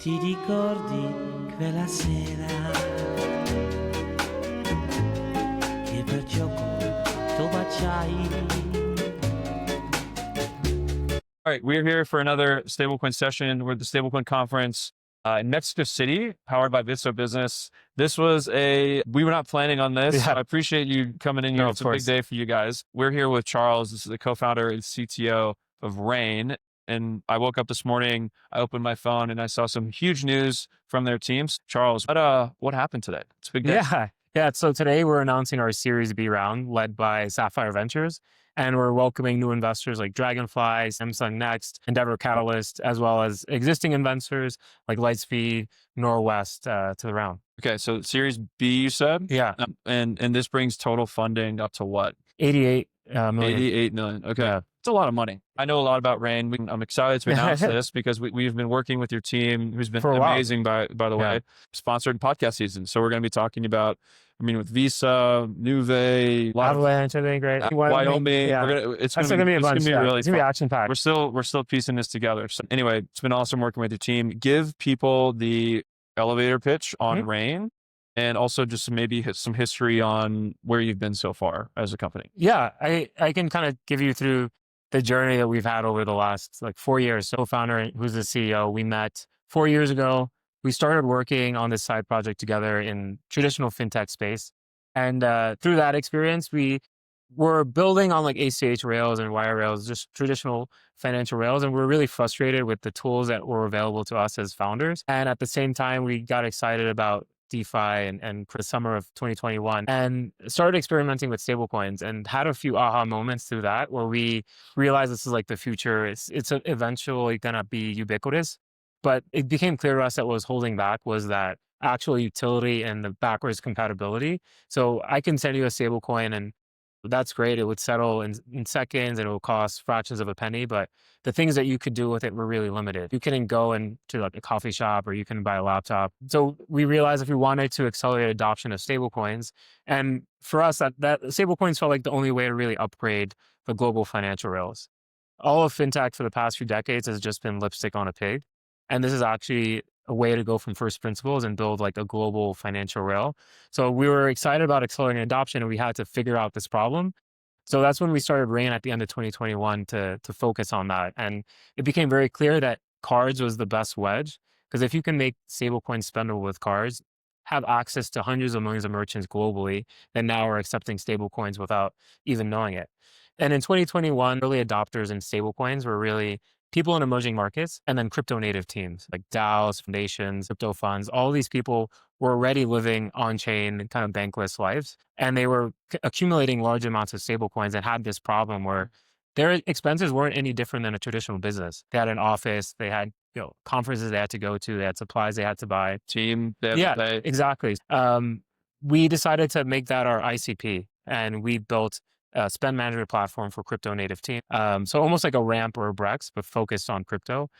Ti ricordi quella sera che per gioco tu baciai? All right, we're here for another Stablecoin session. We're at the Stablecoin Conference in Mexico City, powered by Bitso Business. We were not planning on this. Yeah. I appreciate you coming in here. No, It's of a big course. day for you guys. We're here with Charles. This is the co-founder and CTO of Rain. And I woke up this morning, I opened my phone and I saw some huge news from their teams. Charles, what happened today? It's a big day. Yeah. So today we're announcing our Series B round led by Sapphire Ventures, and we're welcoming new investors like Dragonfly, Samsung Next, Endeavor Catalyst, as well as existing investors like Lightspeed, Norwest to the round. Okay, so Series B, you said? Yeah. And this brings total funding up to what? 88 million. 88 million. Okay. Yeah. It's a lot of money. I know a lot about Rain. I'm excited to announce this because we've been working with your team, who's been For a while. amazing, by the way, sponsored podcast season. So we're going to be talking about, with Visa, Nuvei, Avalanche, I think, right? Wyoming. Yeah. It's going to be really It's going to fun. be action-packed. We're still piecing this together. So anyway, it's been awesome working with your team. Give people the elevator pitch on Rain, and also just maybe some history on where you've been so far as a company. Yeah, I can kind of give you through the journey that we've had over the last 4 years. So founder, who's the CEO, we met 4 years ago. We started working on this side project together in traditional fintech space. And through that experience, we were building on ACH rails and wire rails, just traditional financial rails. And we were really frustrated with the tools that were available to us as founders. And at the same time, we got excited about DeFi and for the summer of 2021 and started experimenting with stablecoins and had a few aha moments through that where we realized this is the future. It's eventually going to be ubiquitous. But it became clear to us that what was holding back was that actual utility and the backwards compatibility. So I can send you a stablecoin and that's great. It would settle in seconds and it would cost fractions of a penny. But the things that you could do with it were really limited. You couldn't go into a coffee shop or you can buy a laptop. So we realized if we wanted to accelerate adoption of stablecoins, and for us, that stablecoins felt like the only way to really upgrade the global financial rails. All of fintech for the past few decades has just been lipstick on a pig. And this is actually a way to go from first principles and build a global financial rail. So we were excited about accelerating adoption and we had to figure out this problem. So that's when we started Rain at the end of 2021 to focus on that. And it became very clear that cards was the best wedge, because if you can make stablecoins spendable with cards, have access to hundreds of millions of merchants globally that now are accepting stablecoins without even knowing it. And in 2021, early adopters in stablecoins were really people in emerging markets, and then crypto native teams like DAOs, foundations, crypto funds. All these people were already living on-chain kind of bankless lives, and they were accumulating large amounts of stablecoins and had this problem where their expenses weren't any different than a traditional business. They had an office, they had conferences they had to go to, they had supplies they had to buy. Team, they had to pay. Exactly. We decided to make that our ICP, and we built a spend management platform for crypto native team. So almost like a Ramp or a Brex, but focused on crypto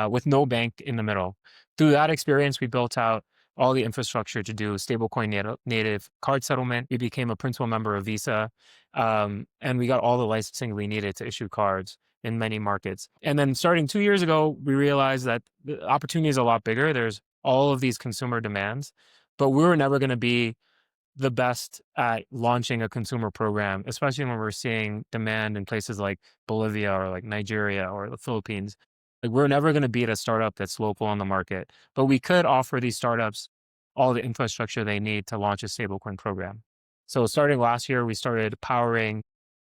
with no bank in the middle. Through that experience, we built out all the infrastructure to do stablecoin native card settlement. We became a principal member of Visa, and we got all the licensing we needed to issue cards in many markets. And then starting 2 years ago, we realized that the opportunity is a lot bigger. There's all of these consumer demands, but we were never going to be the best at launching a consumer program, especially when we're seeing demand in places like Bolivia or Nigeria or the Philippines. We're never going to beat a startup that's local on the market, but we could offer these startups all the infrastructure they need to launch a stablecoin program. So starting last year, we started powering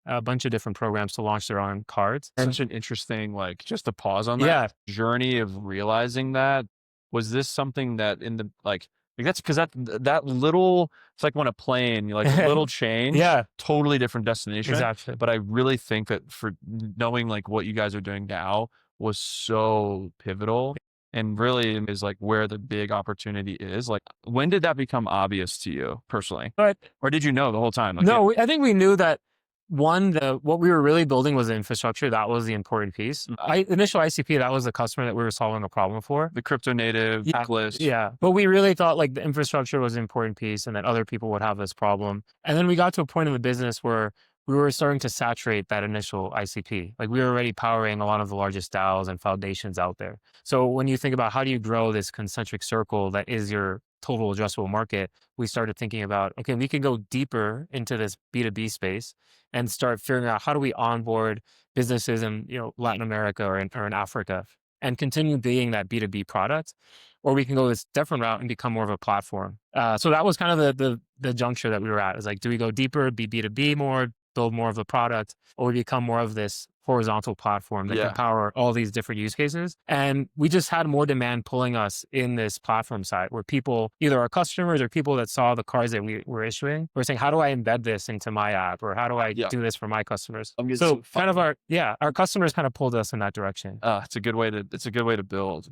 a bunch of different programs to launch their own cards. Such an interesting, just to pause on that journey of realizing that. Was this something that in the, that's because that little, it's like when a plane, a little change, totally different destination. Exactly. But I really think that for knowing what you guys are doing now was so pivotal and really is where the big opportunity is. When did that become obvious to you personally? Or did you know the whole time? No, I think we knew that what we were really building was the infrastructure. That was the important piece. Initial ICP, that was the customer that we were solving a problem for. The crypto native Arculus. Yeah. But we really thought the infrastructure was an important piece and that other people would have this problem. And then we got to a point in the business where we were starting to saturate that initial ICP. Like we were already powering a lot of the largest DAOs and foundations out there. So when you think about how do you grow this concentric circle that is your total addressable market, we started thinking about, okay, we can go deeper into this B2B space and start figuring out how do we onboard businesses in, Latin America or in Africa and continue being that B2B product, or we can go this different route and become more of a platform. So that was kind of the juncture that we were at. It was like, do we go deeper, be B2B more, build more of a product, or we become more of this horizontal platform that can power all these different use cases? And we just had more demand pulling us in this platform side where people, either our customers or people that saw the cards that we were issuing, were saying, how do I embed this into my app? Or how do I do this for my customers? So kind of our customers kind of pulled us in that direction. It's a good way to build,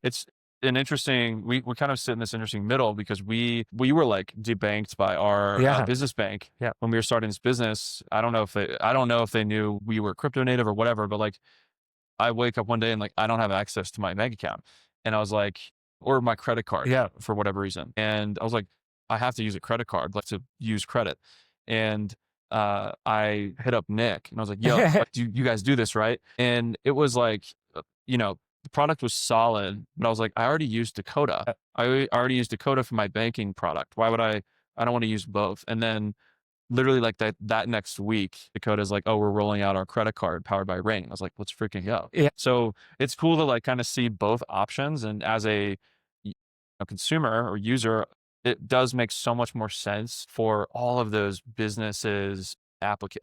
it's an interesting, we kind of sit in this interesting middle because we were like debanked by our business bank when we were starting this business. I don't know if they knew we were crypto native or whatever, but like I wake up one day and like, I don't have access to my bank account. And I was like, or my credit card for whatever reason. And I was like, I have to use a credit card, like to use credit. And I hit up Nick and I was like, yo, you guys do this, right? And it was like, the product was solid, but I was like, I already used Dakota. I already used Dakota for my banking product. Why would I don't want to use both. And then literally like that next week, Dakota's like, oh, we're rolling out our credit card powered by Rain. I was like, let's freaking go. Yeah. So it's cool to like kind of see both options. And as a consumer or user, it does make so much more sense for all of those businesses,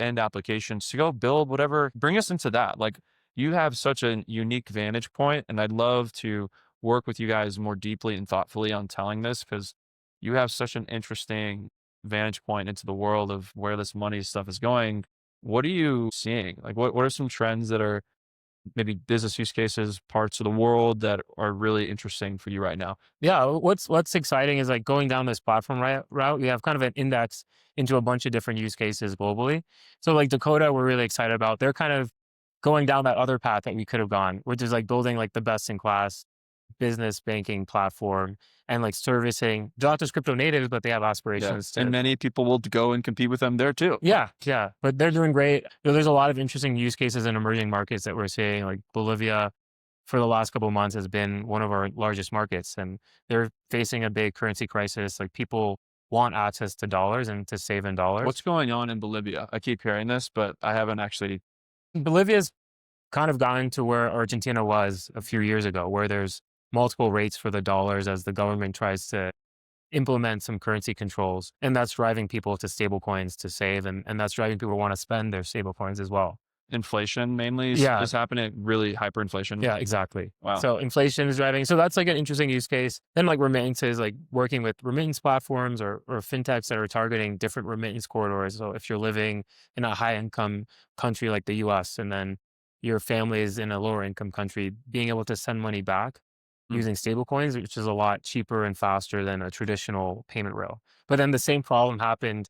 end applications to go build whatever, bring us into that. Like, you have such a unique vantage point, and I'd love to work with you guys more deeply and thoughtfully on telling this because you have such an interesting vantage point into the world of where this money stuff is going. What are you seeing? Like, what are some trends that are maybe business use cases, parts of the world that are really interesting for you right now? Yeah, what's exciting is like going down this platform route. We have kind of an index into a bunch of different use cases globally. So like Dakota, we're really excited about. They're kind of going down that other path that we could have gone, which is like building like the best in class business banking platform and like servicing not just crypto natives, but they have aspirations. And many people will go and compete with them there too. Yeah. But they're doing great. There's a lot of interesting use cases in emerging markets that we're seeing. Like Bolivia for the last couple of months has been one of our largest markets, and they're facing a big currency crisis. Like people want access to dollars and to save in dollars. What's going on in Bolivia? I keep hearing this, but I haven't actually. Bolivia's kind of gotten to where Argentina was a few years ago, where there's multiple rates for the dollars as the government tries to implement some currency controls. And that's driving people to stablecoins to save. And that's driving people to want to spend their stablecoins as well. Inflation mainly is happening, really hyperinflation. Yeah, exactly. Wow. So inflation is driving. So that's like an interesting use case. Then like remittances, like working with remittance platforms or fintechs that are targeting different remittance corridors. So if you're living in a high income country like the US, and then your family is in a lower income country, being able to send money back using stablecoins, which is a lot cheaper and faster than a traditional payment rail. But then the same problem happened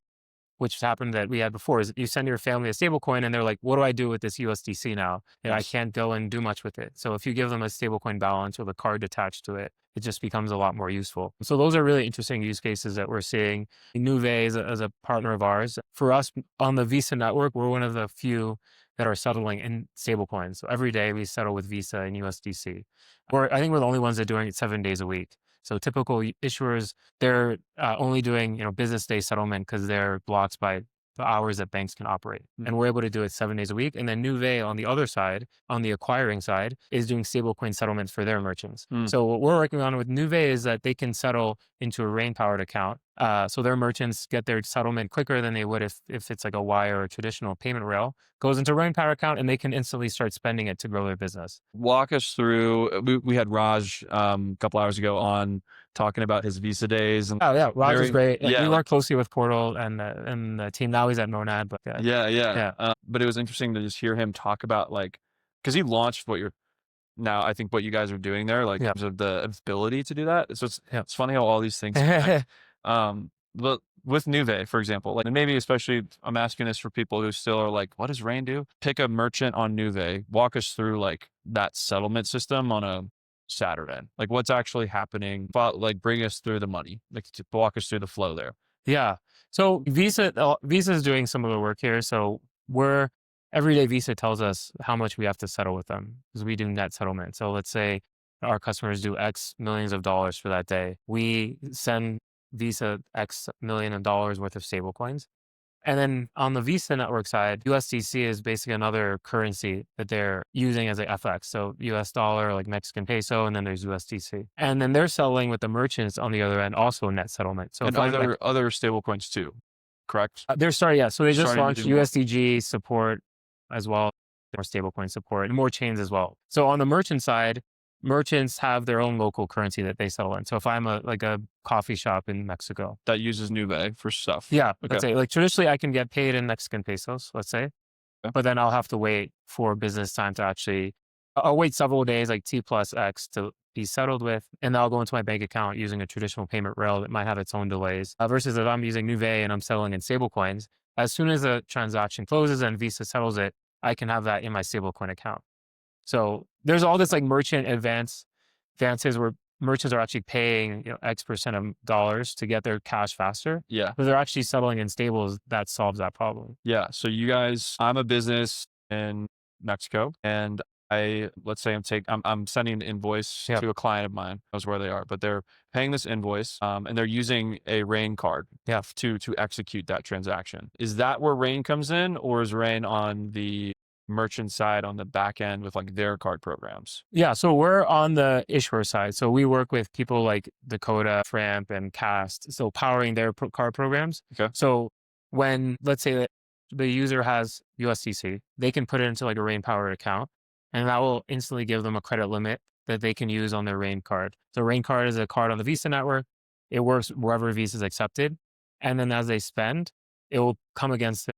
that we had before, is you send your family a stablecoin and they're like, what do I do with this USDC now? And I can't go and do much with it. So if you give them a stablecoin balance with a card attached to it, it just becomes a lot more useful. So those are really interesting use cases that we're seeing. Nuvei is a partner of ours. For us on the Visa network, we're one of the few that are settling in stablecoins. So every day we settle with Visa and USDC. I think we're the only ones that are doing it 7 days a week. So typical issuers, they're only doing business day settlement because they're blocked by the hours that banks can operate. And we're able to do it 7 days a week. And then Nuvei on the other side, on the acquiring side, is doing stablecoin settlements for their merchants. So what we're working on with Nuvei is that they can settle into a Rain-powered account. So their merchants get their settlement quicker than they would if it's like a wire or a traditional payment rail. Goes into a Rain-powered account and they can instantly start spending it to grow their business. Walk us through, we had Raj a couple hours ago on talking about his Visa days. And Raj is great. We work closely with Portal and the team. Now he's at Monad. But but it was interesting to just hear him talk about because he launched what you guys are doing there, in terms of the ability to do that. So it's funny how all these things connect. But with Nuvei, for example, and maybe especially I'm asking this for people who still are like, what does Rain do? Pick a merchant on Nuvei, walk us through that settlement system on a Saturday. What's actually happening, but bring us through the money, to walk us through the flow there. Yeah. So Visa is doing some of the work here. So every day Visa tells us how much we have to settle with them because we do net settlement. So let's say our customers do X millions of dollars for that day. We send Visa X million of dollars worth of stable coins. And then on the Visa network side, USDC is basically another currency that they're using as a FX. So US dollar, like Mexican peso, and then there's USDC. And then they're selling with the merchants on the other end, also net settlement. So And other stable coins too, correct? they're starting, yeah. So they just Starting to launched do more. USDG support as well, more stablecoin support, and more chains as well. So on the merchant side, merchants have their own local currency that they settle in. So if I'm a coffee shop in Mexico That uses Nuvei for stuff. yeah, Okay. let's say like traditionally I can get paid in Mexican pesos, let's say, Okay. but then I'll have to wait for business time to I'll wait several days, like T plus X to be settled with, and I'll go into my bank account using a traditional payment rail that might have its own delays. Versus if I'm using Nuvei and I'm settling in stablecoins, as soon as a transaction closes and Visa settles it, I can have that in my stablecoin account. So there's all this like merchant advances where merchants are actually paying X percent of dollars to get their cash faster. Yeah. But they're actually settling in stables that solves that problem. Yeah. So you guys, I'm a business in Mexico, and let's say I'm sending an invoice Yep. to a client of mine, knows where they are, but they're paying this invoice, and they're using a Rain card to execute that transaction. Is that where Rain comes in, or is Rain on the merchant side on the back end with like their card programs? Yeah, so we're on the issuer side. So we work with people like Dakota, Framp, and Cast, so powering their card programs. Okay. So when, let's say that the user has USDC, they can put it into like a Rain powered account, and that will instantly give them a credit limit that they can use on their Rain card. So Rain card is a card on the Visa network. It works wherever Visa is accepted. And then as they spend, it will come against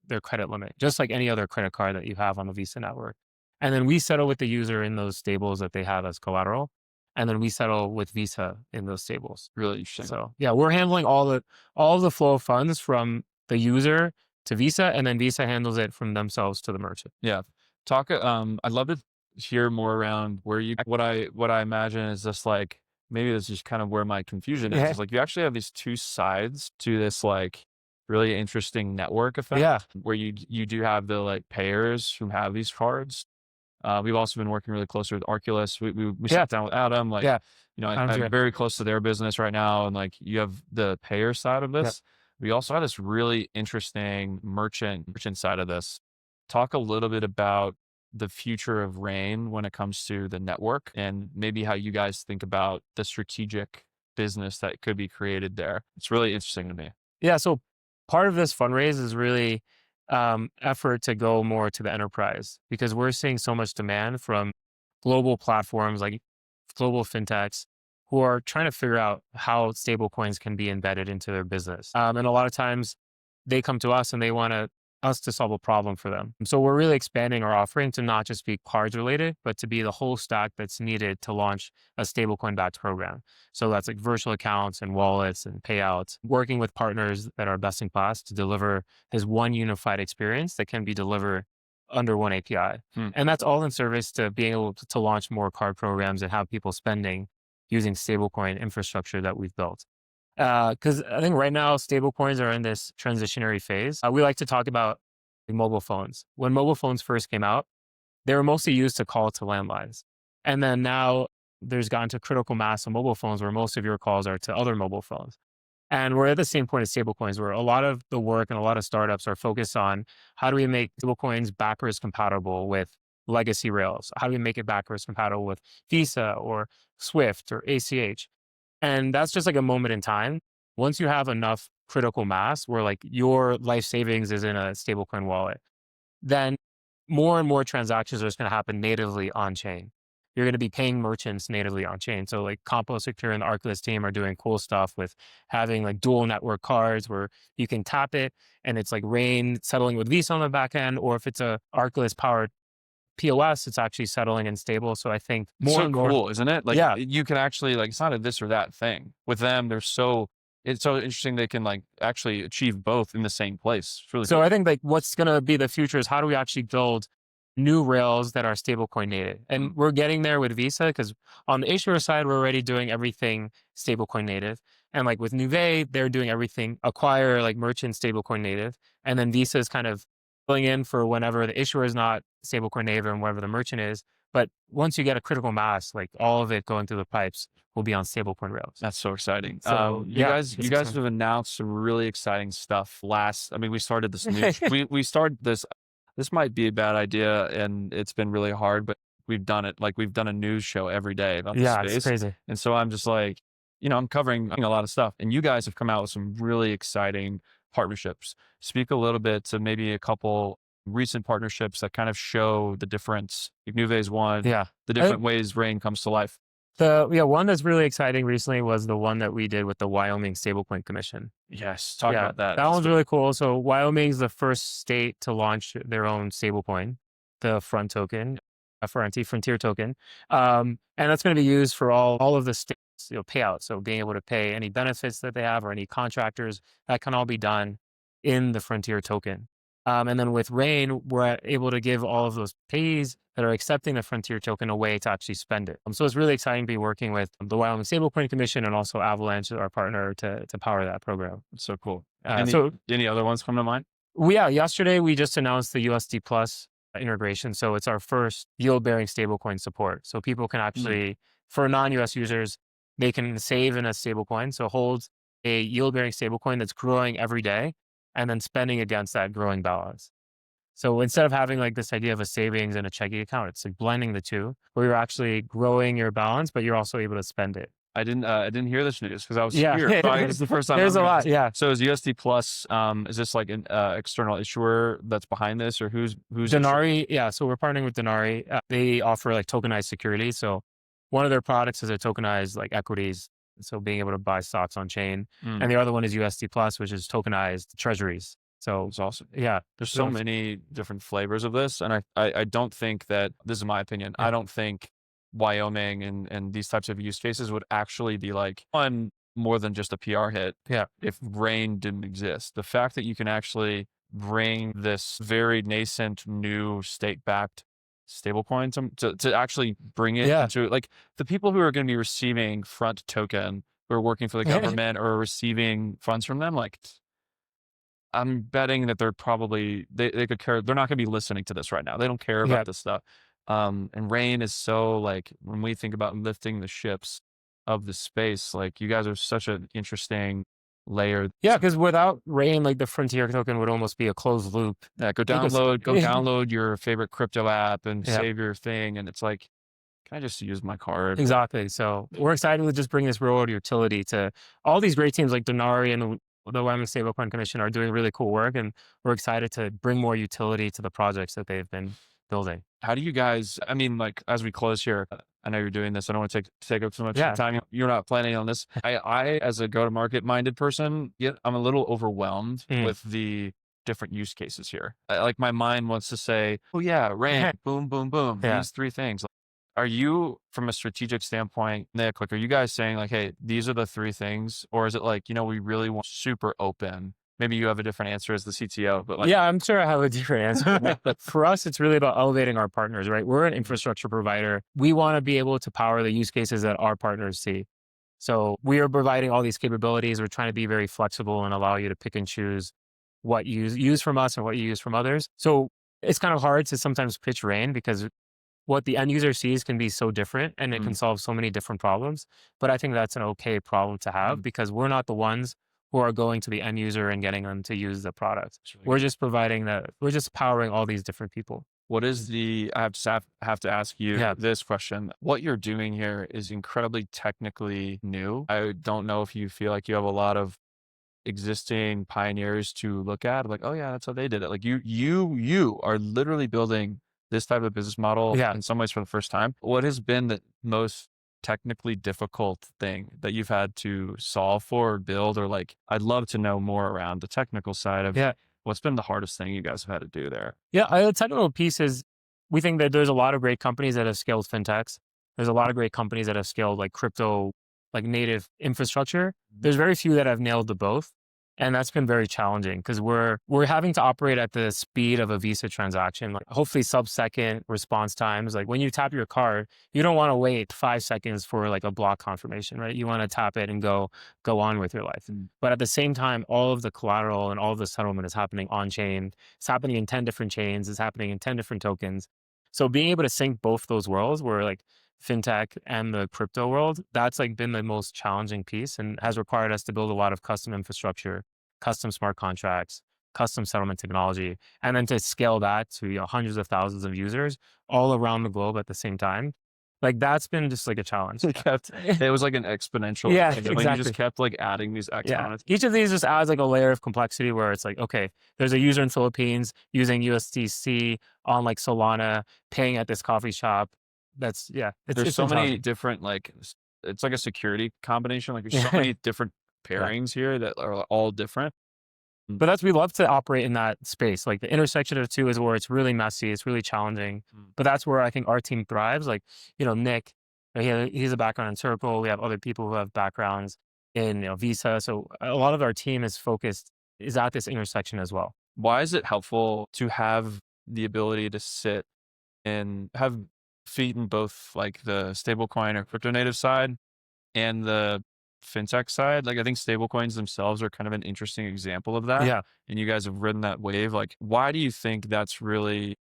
their credit limit, just like any other credit card that you have on the Visa network. And then we settle with the user in those stables that they have as collateral. And then we settle with Visa in those stables. Really interesting. So yeah, we're handling all of the flow of funds from the user to Visa, and then Visa handles it from themselves to the merchant. Yeah. I'd love to hear more around what I imagine is just like, maybe this is just kind of where my confusion is. Yeah. It's like you actually have these two sides to this like really interesting network effect. Yeah. Where you do have the like payers who have these cards. We've also been working really closely with Arculus. We sat down with Adam, like, I'm very close to their business right now. And like, you have the payer side of this. We also have this really interesting merchant side of this. Talk a little bit about the future of Rain when it comes to the network, and maybe how you guys think about the strategic business that could be created there. It's really interesting to me. Yeah. So part of this fundraise is really effort to go more to the enterprise, because we're seeing so much demand from global platforms like global fintechs who are trying to figure out how stablecoins can be embedded into their business. And a lot of times they come to us and they want us to solve a problem for them. So we're really expanding our offering to not just be cards related, but to be the whole stack that's needed to launch a stablecoin backed program. So that's like virtual accounts and wallets and payouts, working with partners that are best in class to deliver this one unified experience that can be delivered under one API. And that's all in service to being able to launch more card programs and have people spending using stablecoin infrastructure that we've built. Because I think right now stablecoins are in this transitionary phase. We like to talk about mobile phones. When mobile phones first came out, they were mostly used to call to landlines. And then now there's gotten to critical mass of mobile phones where most of your calls are to other mobile phones. And we're at the same point as stablecoins, where a lot of the work and a lot of startups are focused on how do we make stablecoins backwards compatible with legacy rails? How do we make it backwards compatible with Visa or Swift or ACH? And that's just like a moment in time. Once you have enough critical mass where like your life savings is in a stablecoin wallet, then more and more transactions are just going to happen natively on chain. You're going to be paying merchants natively on chain. So like Compost Secure and the Arculus team are doing cool stuff with having like dual network cards where you can tap it and it's like Rain settling with Visa on the back end, or if it's a Arculus powered POS, it's actually settling in stable. So I think more and more cool, isn't it? Like, you can actually like, it's not a this or that thing with them. It's so interesting. They can like actually achieve both in the same place. It's really so cool. I think like what's going to be the future is how do we actually build new rails that are stablecoin native. And we're getting there with Visa because on the issuer side, we're already doing everything stablecoin native. And like with Nuvei, they're doing everything acquire like merchant stablecoin native. And then Visa is kind of filling in for whenever the issuer is not stablecoin native and wherever the merchant is. But once you get a critical mass, like all of it going through the pipes will be on stablecoin rails. That's so exciting. So, You yeah, guys it's exciting. have announced some really exciting stuff we started this new, we started this might be a bad idea and it's been really hard, but we've done it. Like we've done a news show every day about the Yeah, it's space. crazy. And so I'm just like, I'm covering a lot of stuff and you guys have come out with some really exciting partnerships. Speak a little bit to maybe a couple recent partnerships that kind of show the difference. Like Nuvei's one, Yeah. the different ways Rain comes to life. One that's really exciting recently was the one that we did with the Wyoming Stablecoin Commission. Yes. Talk about that. That one's really cool. So Wyoming is the first state to launch their own stablecoin, the Front token, Frontier token. And that's going to be used for all of the states, payouts. So being able to pay any benefits that they have or any contractors, that can all be done in the Frontier token. And then with Rain, we're able to give all of those payees that are accepting the Frontier token a way to actually spend it. So it's really exciting to be working with the Wyoming Stablecoin Commission and also Avalanche, our partner, to power that program. It's so cool. Any other ones come to mind? Yesterday we just announced the USD Plus integration. So it's our first yield-bearing stablecoin support. So people can actually, for non-US users, they can save in a stablecoin. So hold a yield-bearing stablecoin that's growing every day and then spending against that growing balance. So instead of having like this idea of a savings and a checking account, it's like blending the two, where you're actually growing your balance, but you're also able to spend it. I didn't hear this news because I was Yeah. here. So it's the first time. There's a lot. Yeah. So is USD Plus, is this like an external issuer that's behind this or who's Denari? Yeah. So we're partnering with Denari. They offer like tokenized securities. So one of their products is a tokenized like equities. So being able to buy stocks on chain. And the other one is USD Plus, which is tokenized treasuries. So it's awesome. Yeah. There's so many different flavors of this. And I don't think that, this is my opinion, I don't think Wyoming and these types of use cases would actually be like one more than just a PR hit. Yeah. If Rain didn't exist. The fact that you can actually bring this very nascent new state-backed stablecoin to actually bring it into like the people who are going to be receiving Front token, who are working for the government or receiving funds from them, like I'm betting that they're probably, they could care. They're not going to be listening to this right now. They don't care about this stuff. And Rain is so like, when we think about lifting the ships of the space, like you guys are such an interesting layer. Yeah, because without Rain, like the Frontier token would almost be a closed loop. Yeah, go download your favorite crypto app and save your thing. And it's like, can I just use my card? Exactly. So we're excited to just bring this real world utility to all these great teams like Denari and the Wyoming Stablecoin Commission are doing really cool work. And we're excited to bring more utility to the projects that they've been building. How do you guys, I mean, like as we close here, I know you're doing this. I don't want to take up so much time. You're not planning on this. I as a go-to-market minded person, I'm a little overwhelmed with the different use cases here. Like my mind wants to say, oh yeah, Rain, boom, boom, boom. These three things. Are you, from a strategic standpoint, Nick, like, are you guys saying like, hey, these are the three things? Or is it like, we really want super open? Maybe you have a different answer as the CTO, but like, yeah, I'm sure I have a different answer. But for us, it's really about elevating our partners, right? We're an infrastructure provider. We want to be able to power the use cases that our partners see. So we are providing all these capabilities. We're trying to be very flexible and allow you to pick and choose what you use from us and what you use from others. So it's kind of hard to sometimes pitch Rain because what the end user sees can be so different and it can solve so many different problems. But I think that's an okay problem to have because we're not the ones who are going to the end user and getting them to use the product. We're just providing that. We're just powering all these different people. What is I have to ask you this question. What you're doing here is incredibly technically new. I don't know if you feel like you have a lot of existing pioneers to look at. Like, oh yeah, that's how they did it. Like you are literally building this type of business model in some ways for the first time. What has been the most technically difficult thing that you've had to solve for or build, or like, I'd love to know more around the technical side of what's been the hardest thing you guys have had to do there? Yeah, the technical piece is, we think that there's a lot of great companies that have scaled fintechs. There's a lot of great companies that have scaled like crypto, like native infrastructure. There's very few that have nailed the both. And that's been very challenging because we're having to operate at the speed of a Visa transaction, like hopefully sub-second response times. Like when you tap your card, you don't want to wait 5 seconds for like a block confirmation, right? You want to tap it and go on with your life. But at the same time, all of the collateral and all of the settlement is happening on chain. It's happening in 10 different chains. It's happening in 10 different tokens. So being able to sync both those worlds, where like fintech and the crypto world, that's like been the most challenging piece and has required us to build a lot of custom infrastructure, custom smart contracts, custom settlement technology, and then to scale that to hundreds of thousands of users all around the globe at the same time. Like that's been just like a challenge. It was like an exponential. Yeah, thing. Like, exactly. you just kept like adding these exponents. Each of these just adds like a layer of complexity where it's like, okay, there's a user in Philippines using USDC on like Solana, paying at this coffee shop. There's so many different it's like a security combination. Like there's so many different pairings here that are all different. But we love to operate in that space. Like the intersection of the two is where it's really messy, it's really challenging. But that's where I think our team thrives. Like, Nick, he's a background in Circle. We have other people who have backgrounds in Visa. So a lot of our team is at this intersection as well. Why is it helpful to have the ability to sit and have feet in both like the stablecoin or crypto native side and the fintech side? Like I think stablecoins themselves are kind of an interesting example of that. Yeah. And you guys have ridden that wave. Like, why do you think that's really,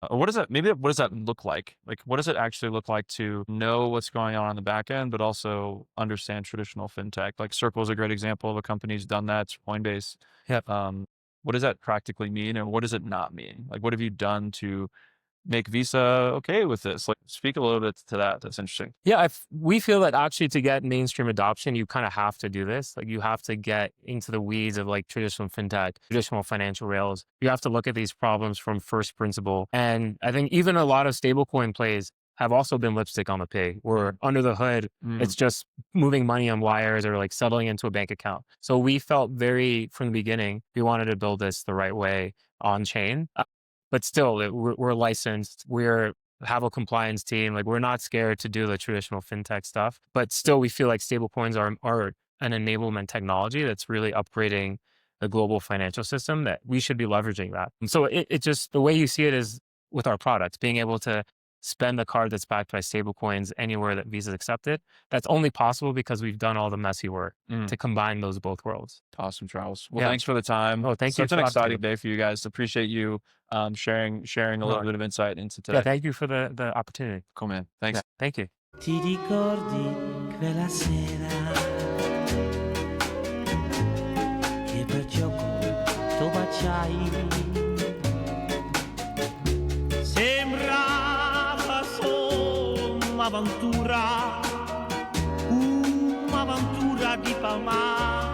or what does that look like? Like, what does it actually look like to know what's going on the back end, but also understand traditional fintech? Like Circle is a great example of a company who's done that. It's Coinbase. Yep. What does that practically mean? And what does it not mean? Like, what have you done to make Visa okay with this? Like, speak a little bit to that. That's interesting. Yeah, we feel that actually to get mainstream adoption, you kind of have to do this. Like you have to get into the weeds of like traditional fintech, traditional financial rails. You have to look at these problems from first principle. And I think even a lot of stablecoin plays have also been lipstick on the pig, where under the hood, it's just moving money on wires or like settling into a bank account. So we felt from the beginning, we wanted to build this the right way on chain. But still, we're licensed. Have a compliance team. Like we're not scared to do the traditional fintech stuff. But still, we feel like stablecoins are an enablement technology that's really upgrading the global financial system. That we should be leveraging that. And so it just the way you see it is with our products, being able to spend the card that's backed by stablecoins anywhere that Visa's accepted. That's only possible because we've done all the messy work to combine those both worlds. Awesome, Charles. Well, thanks for the time. Oh, thank you. Such an exciting day for you guys. Appreciate you sharing a little bit of insight into today. Yeah, thank you for the opportunity. Cool, man. Thanks. Yeah, thank you. Ti ricordi quella sera che per gioco tu baciai? Sembrava solo un'avventura di Palma.